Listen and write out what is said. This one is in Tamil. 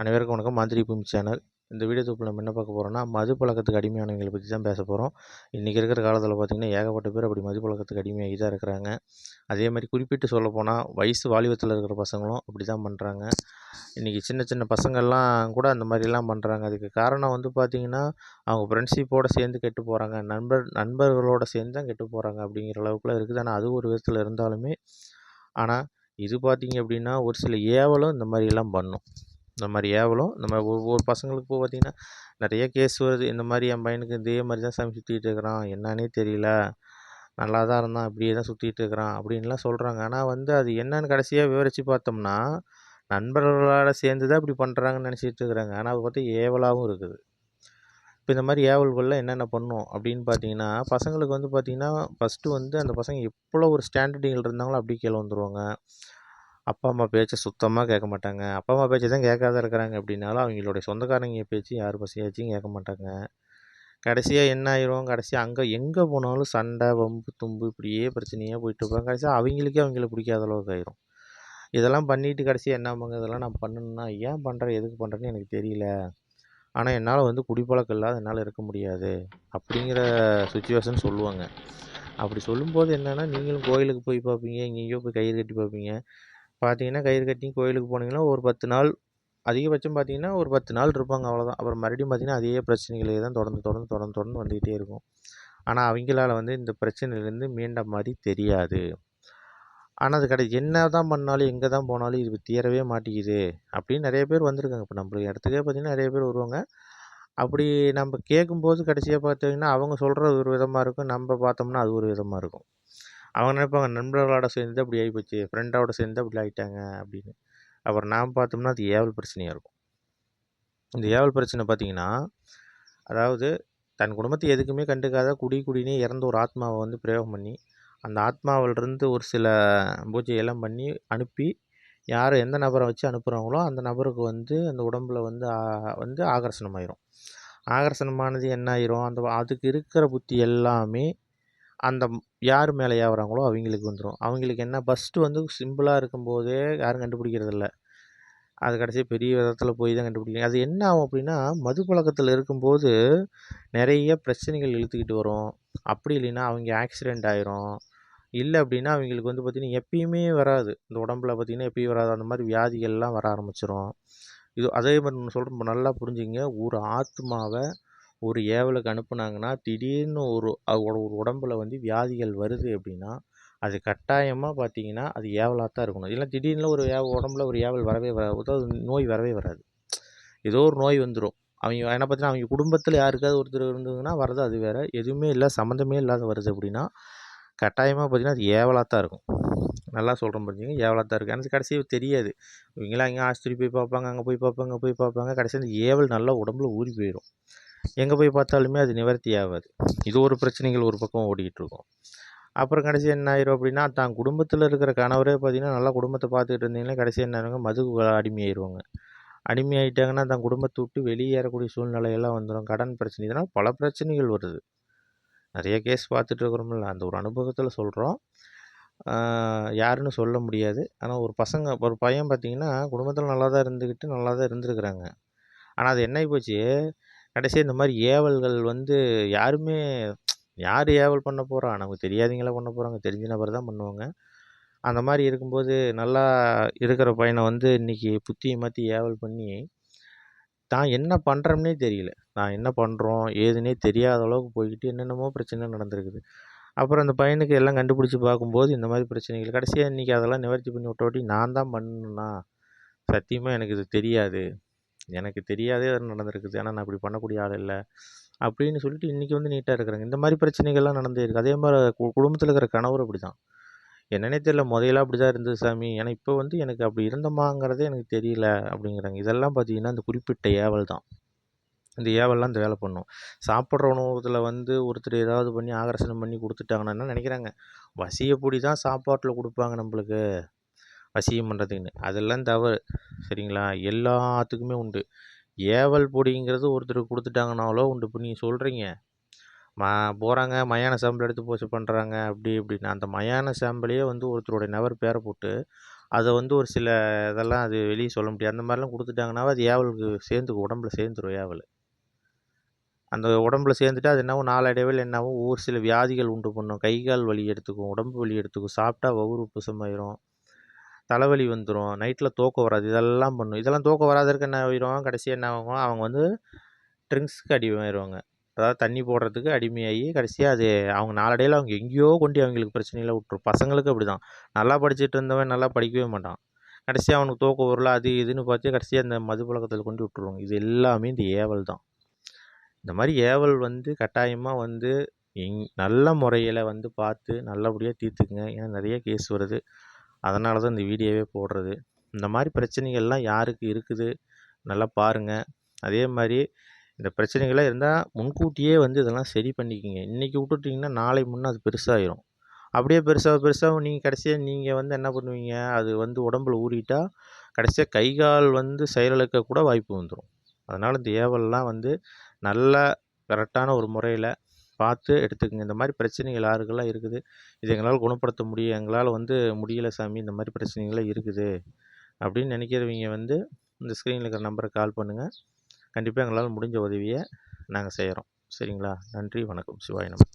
அனைவருக்கும் வணக்கம். மாந்திரி பூமி சேனல். இந்த வீடியோ தொகுப்பில் நம்ம என்ன பார்க்க போகிறோம்னா, மது பழக்கத்துக்கு அடிமையானவங்களை பற்றி தான் பேச போகிறோம். இன்றைக்கி இருக்கிற காலத்தில் பார்த்திங்கன்னா ஏகப்பட்ட பேர் அப்படி மது பழக்கத்துக்கு அடிமையாகி தான் இருக்கிறாங்க. அதே மாதிரி குறிப்பிட்டு சொல்லப்போனால் வயசு வாலிபத்தில் இருக்கிற பசங்களும் அப்படி தான் பண்ணுறாங்க. இன்றைக்கி சின்ன சின்ன பசங்கள்லாம் கூட அந்த மாதிரிலாம் பண்ணுறாங்க. அதுக்கு காரணம் வந்து பார்த்திங்கன்னா, அவங்க ஃப்ரெண்ட்ஷிப்போடு சேர்ந்து கெட்டு போகிறாங்க. நண்பர்களோடு சேர்ந்து தான் கெட்டு போகிறாங்க அப்படிங்கிற அளவுக்குலாம் இருக்குது. ஆனால் அது ஒரு விதத்தில் இருந்தாலுமே, ஆனால் இது பார்த்திங்க அப்படின்னா ஒரு சில ஏவலும் இந்த மாதிரியெல்லாம் பண்ணும். இந்த மாதிரி ஏவலும் இந்த மாதிரி ஒவ்வொரு பசங்களுக்கு இப்போ பார்த்திங்கன்னா நிறைய கேஸ் வருது. இந்த மாதிரி என் பையனுக்கு இதே மாதிரி தான் சாமி சுற்றிட்டு இருக்கிறான், என்னன்னே தெரியல, நல்லா தான் இருந்தான், இப்படியே தான் சுற்றிட்டு இருக்கிறான் அப்படின்லாம் சொல்கிறாங்க. ஆனால் வந்து அது என்னன்னு கடைசியாக விவரித்து பார்த்தோம்னா, நண்பர்களோட சேர்ந்து தான் இப்படி பண்ணுறாங்கன்னு நினச்சிட்டு இருக்கிறாங்க. ஆனால் அது பார்த்தா ஏவலாகவும் இருக்குது. இப்போ இந்த மாதிரி ஏவல்களில் என்னென்ன பண்ணும் அப்படின்னு பார்த்தீங்கன்னா, பசங்களுக்கு வந்து பார்த்திங்கன்னா ஃபஸ்ட்டு வந்து அந்த பசங்க எவ்வளோ ஒரு ஸ்டாண்டர்டிங்கில் இருந்தாங்களோ அப்படியே கீழே வந்துடுவாங்க. அப்பா அம்மா பேச்சை சுத்தமாக கேட்க மாட்டாங்க. அப்பா அம்மா பேச்சை தான் கேட்காத இருக்கிறாங்க அப்படின்னாலும் அவங்களுடைய சொந்தக்காரங்க பேச்சு யார் பேச்சையும் கேட்க மாட்டாங்க. கடைசியாக என்ன ஆயிரும், கடைசியாக அங்கே எங்கே போனாலும் சண்டை, வம்பு, தும்பு இப்படியே பிரச்சனையாக போயிட்டு இருப்பாங்க. கடைசியாக அவங்கள பிடிக்காத அளவுக்கு ஆயிரும். இதெல்லாம் பண்ணிவிட்டு கடைசியாக என்ன ஆகுங்க, இதெல்லாம் நான் பண்ணணுன்னா ஏன் பண்ணுறேன், எதுக்கு பண்ணுறேன்னு எனக்கு தெரியல, ஆனால் என்னால் வந்து குடிப்பழக்கம் இல்லாத என்னால் இருக்க முடியாது அப்படிங்கிற சுச்சுவேஷன் சொல்லுவாங்க. அப்படி சொல்லும்போது என்னென்னா, நீங்களும் கோயிலுக்கு போய் பார்ப்பீங்க, எங்கேயோ போய் கயிறு கட்டி பார்ப்பீங்க. பார்த்தீங்கன்னா கயிறு கட்டி கோயிலுக்கு போனீங்கன்னா ஒரு 10 நாள், அதிகபட்சம் பார்த்தீங்கன்னா ஒரு 10 நாள் இருப்பாங்க, அவ்வளோதான். அப்புறம் மறுபடியும் பார்த்தீங்கன்னா அதே பிரச்சனைகளே தான் தொடர்ந்து வந்துக்கிட்டே இருக்கும். ஆனால் அவங்களால வந்து இந்த பிரச்சனையிலேருந்து மீண்ட மாதிரி தெரியாது. ஆனால் அது என்ன தான் பண்ணாலும் எங்கே தான் போனாலும் இது தீரவே மாட்டேங்குது அப்படின்னு நிறைய பேர் வந்திருக்காங்க. இப்போ நம்மளுக்கு இடத்துக்கே பார்த்தீங்கன்னா நிறைய பேர் வருவாங்க. அப்படி நம்ம கேட்கும்போது கடைசியாக பார்த்தீங்கன்னா அவங்க சொல்கிறது ஒரு விதமாக இருக்கும், நம்ம பார்த்தோம்னா அது ஒரு விதமாக இருக்கும். அவங்க நினைப்பாங்க நண்பர்களோட சேர்ந்து அப்படி ஆகிப்போச்சு, ஃப்ரெண்டோட சேர்ந்து அப்படி ஆகிட்டாங்க அப்படின்னு. அப்புறம் நாம் பார்த்தோம்னா அது ஏவல் பிரச்சனையாக இருக்கும். இந்த ஏவல் பிரச்சனை பார்த்திங்கன்னா, அதாவது தன் குடும்பத்தை எதுக்குமே கண்டுக்காத குடினே இறந்த ஒரு ஆத்மாவை வந்து பிரயோகம் பண்ணி, அந்த ஆத்மாவிலிருந்து ஒரு சில பூஜையெல்லாம் பண்ணி அனுப்பி, யார் எந்த நபரை வச்சு அனுப்புகிறாங்களோ அந்த நபருக்கு வந்து அந்த உடம்பில் வந்து ஆகர்ஷணமாயிரும். ஆகர்ஷணமானது என்ன ஆயிரும், அதுக்கு இருக்கிற புத்தி எல்லாமே அந்த யார் மேலே ஏவுறாங்களோ அவங்களுக்கு வந்துடும். அவங்களுக்கு என்ன ஃபஸ்ட்டு வந்து சிம்பிளாக இருக்கும்போதே யாரும் கண்டுபிடிக்கிறதில்ல. அது கடைசியாக பெரிய விதத்தில் போய் தான் கண்டுபிடிக்கிறாங்க. அது என்ன ஆகும் அப்படின்னா, மது பழக்கத்தில் இருக்கும்போது நிறைய பிரச்சனைகள் இழுத்துக்கிட்டு வரும். அப்படி இல்லைன்னா அவங்க ஆக்சிடெண்ட் ஆயிரும். இல்லை அப்படின்னா அவங்களுக்கு வந்து பார்த்திங்கன்னா எப்பயுமே வராது, இந்த உடம்புல பார்த்திங்கன்னா எப்பயும் வராது, அந்த மாதிரி வியாதிகள்லாம் வர ஆரம்பிச்சிடும். இது அதே மாதிரி ஒன்று சொல்கிறேன், நல்லா புரிஞ்சுங்க. ஒரு ஆத்மாவை ஒரு ஏவலுக்கு அனுப்புனாங்கன்னா, திடீர்னு ஒரு உடம்புல வந்து வியாதிகள் வருது அப்படின்னா, அது கட்டாயமாக பார்த்தீங்கன்னா அது ஏவலாக தான் இருக்கணும். இல்லை திடீர்னு ஒரு உடம்புல ஒரு ஏவல் அதாவது நோய் வரவே வராது. ஏதோ ஒரு நோய் வந்துடும். அவங்க என்ன பார்த்தீங்கன்னா அவங்க குடும்பத்தில் யாருக்காவது ஒருத்தர் இருந்ததுன்னா வரது அது வேறு. எதுவுமே இல்லை, சம்மந்தமே இல்லாத வருது அப்படின்னா கட்டாயமாக பார்த்தீங்கன்னா அது ஏவலாக தான் இருக்கும். நல்லா சொல்கிறேன் பார்த்தீங்க, ஏவலாக தான் இருக்குது. எனக்கு கடைசியாக தெரியாது. இவங்களாம் எங்கே ஆஸ்பத்திரி போய் பார்ப்பாங்க, அங்கே போய் பார்ப்பாங்க. கடைசியாக அந்த ஏவல் நல்லா உடம்புல ஊறி போயிடும். எங்கே போய் பார்த்தாலுமே அது நிவர்த்தி ஆகாது. இது ஒரு பிரச்சனைகள் ஒரு பக்கம் ஓடிக்கிட்டு இருக்கும். அப்புறம் கடைசி என்ன ஆயிரும் அப்படின்னா, தான் குடும்பத்தில் இருக்கிற கணவரே பார்த்திங்கன்னா நல்லா குடும்பத்தை பார்த்துக்கிட்டு இருந்தீங்கன்னா கடைசியாக என்ன ஆயிருங்க, மதுக்கு அடிமையாயிருவாங்க. அடிமையாயிட்டாங்கன்னா தான் குடும்பத்தை விட்டு வெளியேறக்கூடிய சூழ்நிலையெல்லாம் வந்துடும். கடன் பிரச்சனை, இதனால் பல பிரச்சனைகள் வருது. நிறைய கேஸ் பார்த்துட்டு இருக்கிறோம்ல, அந்த ஒரு அனுபவத்தில் சொல்கிறோம். யாருன்னு சொல்ல முடியாது. ஆனால் ஒரு பையன் பார்த்திங்கன்னா குடும்பத்தில் நல்லா தான் இருந்துக்கிட்டு நல்லா தான் இருந்திருக்கிறாங்க. ஆனால் அது என்ன ஆகிப்போச்சு, கடைசியாக இந்த மாதிரி ஏவல்கள் வந்து யார் ஏவல் பண்ண போகிறா, நமக்கு தெரியாதவங்கள பண்ண போகிறாங்க, தெரிஞ்ச நபர் தான் பண்ணுவாங்க. அந்த மாதிரி இருக்கும்போது நல்லா இருக்கிற பையனை வந்து இன்றைக்கி புத்தியை மாற்றி ஏவல் பண்ணி தான் என்ன பண்ணுறோம்னே தெரியல, நான் என்ன பண்ணுறோம் ஏதுன்னே தெரியாத அளவுக்கு போய்கிட்டு என்னென்னமோ பிரச்சனை நடந்திருக்குது. அப்புறம் அந்த பையனுக்கு எல்லாம் கண்டுபிடிச்சி பார்க்கும்போது இந்த மாதிரி பிரச்சனைகள் கடைசியாக இன்றைக்கி அதெல்லாம் நிவர்த்தி பண்ணி விட்டோட்டி நான் தான் பண்ணணும்னா சத்தியமாக எனக்கு இது தெரியாது, எனக்கு தெரியாதே அது நடந்திருக்குது, ஆனால் நான் இப்படி பண்ணக்கூடிய ஆள் இல்லை அப்படின்னு சொல்லிட்டு இன்றைக்கி வந்து நீட்டாக இருக்கிறாங்க. இந்த மாதிரி பிரச்சனைகள்லாம் நடந்தே இருக்குது. அதே மாதிரி குடும்பத்தில் இருக்கிற கணவர் அப்படி தான், என்னன்னே தெரியல, முதல்ல அப்படி தான் இருந்தது சாமி, ஏன்னா இப்போ வந்து எனக்கு அப்படி இருந்தோமாங்கிறதே எனக்கு தெரியல அப்படிங்கிறாங்க. இதெல்லாம் பார்த்தீங்கன்னா இந்த குறிப்பிட்ட ஏவல் தான். இந்த ஏவல்லாம் இந்த வேலை பண்ணும். சாப்பிட்ற உணவகத்தில் வந்து ஒருத்தர் ஏதாவது பண்ணி ஆகர்ஷணம் பண்ணி கொடுத்துட்டாங்கன்னா என்ன நினைக்கிறாங்க, வசியப்பொடி தான் சாப்பாட்டில் கொடுப்பாங்க நம்மளுக்கு வசியம் பண்ணுறதுக்குன்னு. அதெல்லாம் தவறு, சரிங்களா? எல்லாத்துக்குமே உண்டு. ஏவல் பொடிங்கிறது ஒருத்தருக்கு கொடுத்துட்டாங்கனாலோ உண்டு. இப்போ நீங்கள் சொல்கிறீங்க போகிறாங்க மயான சாம்பிள் எடுத்து பூஜை பண்ணுறாங்க அப்படி இப்படின்னு, அந்த மயான சாம்பிளையே வந்து ஒருத்தருடைய நபர் பேரை போட்டு அதை வந்து ஒரு சில இதெல்லாம் அது வெளியே சொல்ல முடியாது. அந்த மாதிரிலாம் கொடுத்துட்டாங்கன்னாவே அது ஏவலுக்கு சேர்ந்துக்கும், உடம்புல சேர்ந்துரும் ஏவல். அந்த உடம்புல சேர்ந்துட்டா அது என்னாகும், நாளடைவில் என்னாகும், ஒரு சில வியாதிகள் உண்டு பண்ணும். கை கால் வலி எடுத்துக்கும், உடம்பு வலி எடுத்துக்கும், சாப்பிட்டா வயிறு உப்புசமாயிரும், தலைவலி வந்துடும், நைட்டில் தூக்கம் வராது, இதெல்லாம் பண்ணும். இதெல்லாம் தூக்கம் வராதற்கு என்ன ஆயிரும், கடைசியாக என்ன ஆகும், அவங்க வந்து ட்ரிங்க்ஸ்க்கு அடிமையாயிருவாங்க. அதாவது தண்ணி போடுறதுக்கு அடிமையாகி கடைசியாக அது அவங்க நாளடைவில் அவங்க எங்கேயோ கொண்டு அவங்களுக்கு பிரச்சனையில் விட்டுரும். பசங்களுக்கு அப்படி தான். நல்லா படிச்சுட்டு இருந்தவன் நல்லா படிக்கவே மாட்டான். கடைசியாக அவனுக்கு தூக்கம் வரல, அது இதுன்னு பார்த்து கடைசியாக இந்த மது பழக்கத்தில் கொண்டு விட்டுருவாங்க. இது எல்லாமே இந்த ஏவல் தான். இந்த மாதிரி ஏவல் வந்து கட்டாயமாக வந்து நல்ல முறையில் வந்து பார்த்து நல்லபடியாக தீர்த்துக்குங்க. ஏன்னா நிறைய கேஸ் வருது. அதனால தான் இந்த வீடியோவே போடுறது. இந்த மாதிரி பிரச்சனைகள்லாம் யாருக்கு இருக்குது நல்லா பாருங்கள். அதே மாதிரி இந்த பிரச்சனைகள்லாம் இருந்தால் முன்கூட்டியே வந்து இதெல்லாம் சரி பண்ணிக்கோங்க. இன்றைக்கி விட்டுட்டிங்கன்னா நாளை முன்னே அது பெருசாகிடும். அப்படியே பெருசாக நீங்கள் கடைசியாக நீங்கள் வந்து என்ன பண்ணுவீங்க, அது வந்து உடம்புல ஊறிட்டா கடைசியாக கை கால் வந்து செயலிழக்க கூட வாய்ப்பு வந்துடும். அதனால் இந்த ஏவல்லாம் வந்து நல்லா கரெக்டான ஒரு முறையில் பார்த்து எடுத்துக்கங்க. இந்த மாதிரி பிரச்சனைகள் யாருக்கெல்லாம் இருக்குது, இதை எங்களால் குணப்படுத்த முடியும், எங்களால் வந்து முடியலை சாமி, இந்த மாதிரி பிரச்சனைகள்லாம் இருக்குது அப்படின்னு நினைக்கிறவங்க வந்து இந்த ஸ்க்ரீனில் இருக்கிற நம்பருக்கு கால் பண்ணுங்கள். கண்டிப்பாக எங்களால் முடிஞ்ச உதவியை நாங்கள் செய்கிறோம். சரிங்களா? நன்றி, வணக்கம். சிவாய நம.